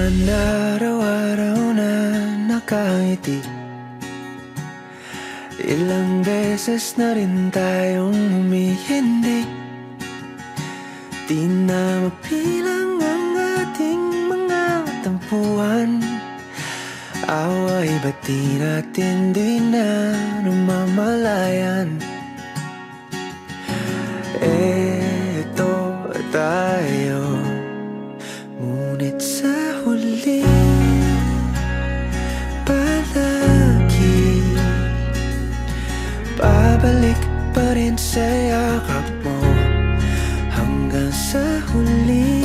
naman araw-araw na nakangiti. Ilang beses na rin tayong humihindi. Di na mapilang ang ating mga tampuhan. Away ba't di natin di na namamalayan? Eto tayo, ngunit sa huli palagi babalik pa rin sa yakap mo. Hanggang sa huli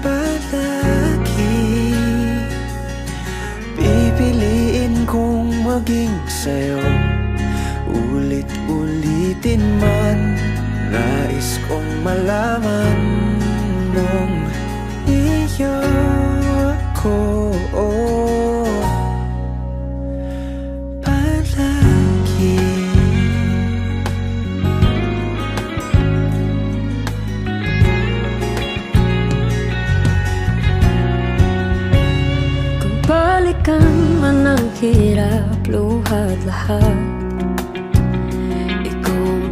palagi pipiliin kong maging sa'yo. Ulit-ulitin man, nais kong malaman mong iyo ako. Palagi kung balikan man ang hirap, luhat lahat,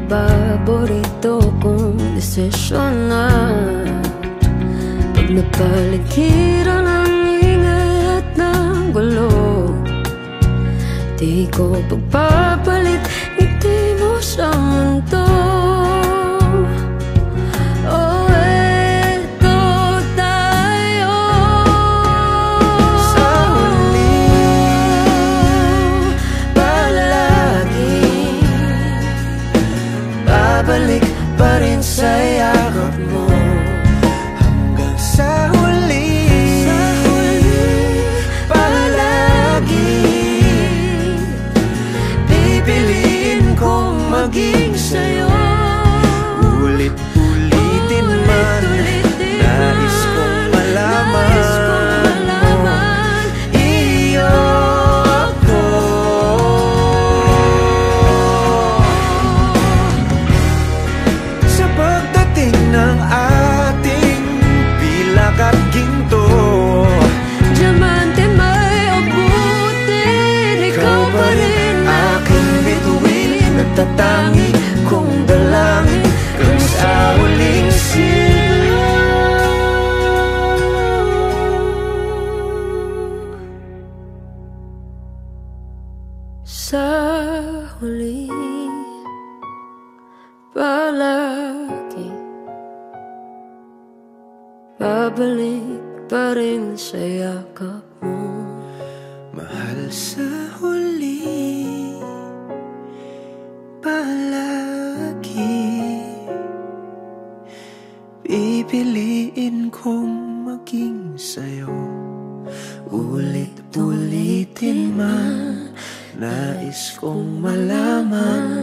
paborito kong desisyon na. Pag napaligiran ang ingay at ng gulo, di ko pagpapalit ngiti mo sa mundo. Oh, eto tayo sa huli palagi babalik pa rin sa yakap mo. Hanggang sa huli palagi pipiliin kong maging sa'yo. Ulit-ulitin man, nais kong malaman iyo ako. Sa pagdating ng ating pilak at ginto, diamante may abutin, ikaw pa rin aking bituin, nagtatangi kong dalangin kung sa huling sa huli palagi babalik pa rin sa yakap mo. mahal. Sa huli palagi pipiliin kong maging sa'yo. Ulit-ulitin man, nais kong malaman